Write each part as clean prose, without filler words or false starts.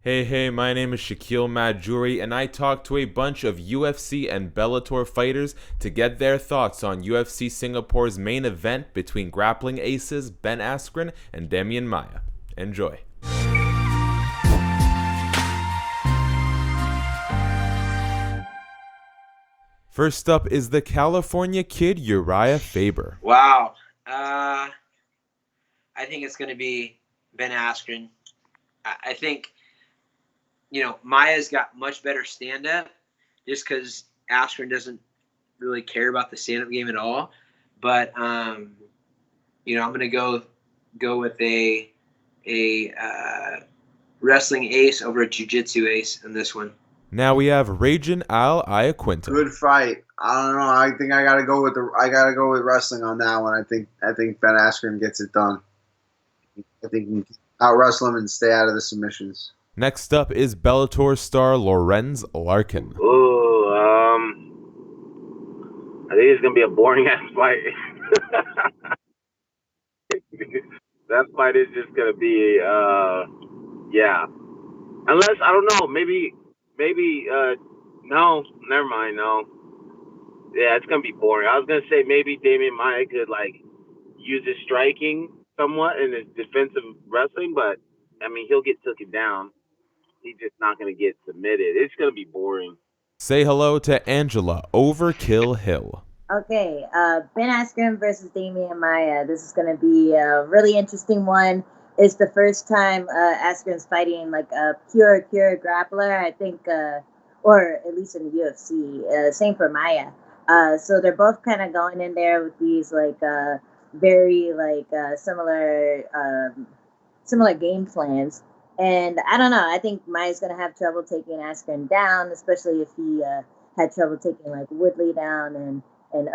Hey, my name is Shaquille Majuri, and I talked to a bunch of UFC and Bellator fighters to get their thoughts on UFC Singapore's main event between grappling aces Ben Askren and Demian Maia. Enjoy. First up is the California kid Urijah Faber. Wow. I think it's going to be Ben Askren. I think, Maia's got much better stand-up just because Askren doesn't really care about the stand-up game at all. But, I'm going to go with a wrestling ace over a jiu-jitsu ace in this one. Now we have Ragin Al Iaquinta. Good fight. I don't know. I think I gotta go with wrestling on that one. I think Ben Askren gets it done. I think he can out wrestle him and stay out of the submissions. Next up is Bellator star Lorenz Larkin. Ooh, I think it's gonna be a boring ass fight. That fight is just gonna be, yeah. Unless I don't know, maybe, no, never mind, no. Yeah, it's gonna be boring. I was gonna say maybe Demian Maia could use his striking somewhat in his defensive wrestling, but I mean he'll get taken down. He's just not gonna get submitted. It's gonna be boring. Say hello to Angela Overkill Hill. Okay, Ben Askren versus Demian Maia. This is going to be a really interesting one. It's the first time Askren's fighting like a pure grappler, I think, or at least in the UFC. Same for Maia. So they're both kind of going in there with these very similar game plans. And I don't know. I think Maia's going to have trouble taking Askren down, especially if he had trouble taking Woodley down and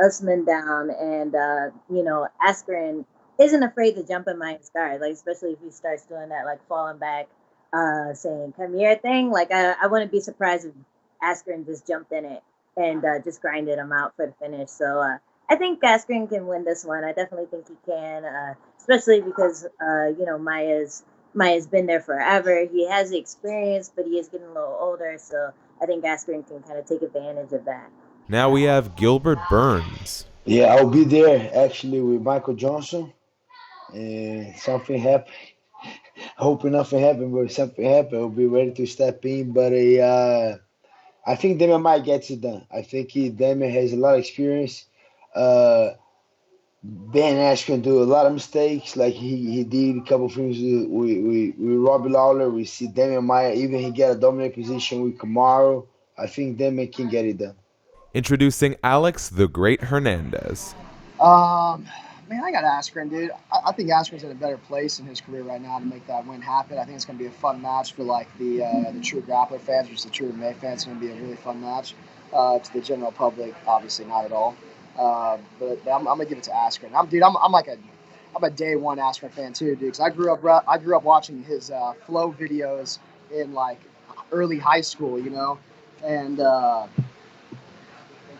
Usman down. And Askren isn't afraid to jump in Maia's guard, especially if he starts doing that falling back, saying "come here" thing. I wouldn't be surprised if Askren just jumped in it and just grinded him out for the finish. So I think Askren can win this one. I definitely think he can, especially because Maia's been there forever. He has the experience, but he is getting a little older. So I think Askren can kind of take advantage of that. Now we have Gilbert Burns. Yeah, I'll be there actually with Michael Johnson. And something happened. Hoping nothing happened, but if something happened, I'll be ready to step in. But I think Demian Maia gets it done. I think Demian has a lot of experience. Ben Askren do a lot of mistakes, like he did a couple of things with Robbie Lawler. We see Demian Maia, even he get a dominant position with Kamaru. I think Demian can get it done. Introducing Alex the Great Hernandez. Man, I got Askren, dude. I think Askren's in a better place in his career right now to make that win happen. I think it's going to be a fun match for the true grappler fans versus the true MMA fans. It's going to be a really fun match. To the general public, obviously not at all. But I'm gonna give it to Askren. I'm a day one Askren fan too, dude. Because I grew up watching his flow videos in early high school, and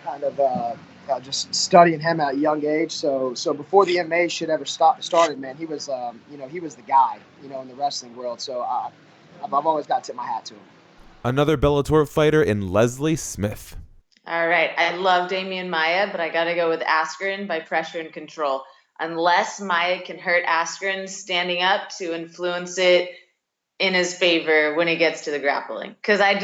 kind of just studying him at a young age. So before the MMA shit ever started, man, he was the guy, in the wrestling world. So I've always got to tip my hat to him. Another Bellator fighter in Leslie Smith. All right, I love Demian Maia, but I got to go with Askren by pressure and control. Unless Maia can hurt Askren standing up to influence it in his favor when it gets to the grappling. Because I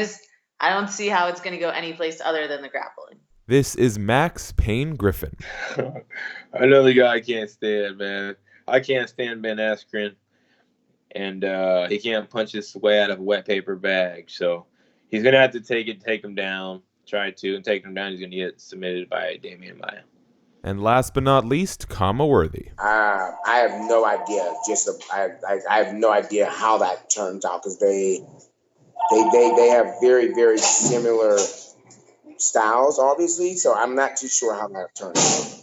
don't see how it's going to go any place other than the grappling. This is Max Payne Griffin. Another guy I can't stand, man. I can't stand Ben Askren. And he can't punch his way out of a wet paper bag. So he's going to have to take him down. Try to, and take him down. He's going to get submitted by Demian Maia. And last but not least, Khama Worthy. I have no idea. I have no idea how that turns out because they have very, very similar styles, obviously. So I'm not too sure how that turns out.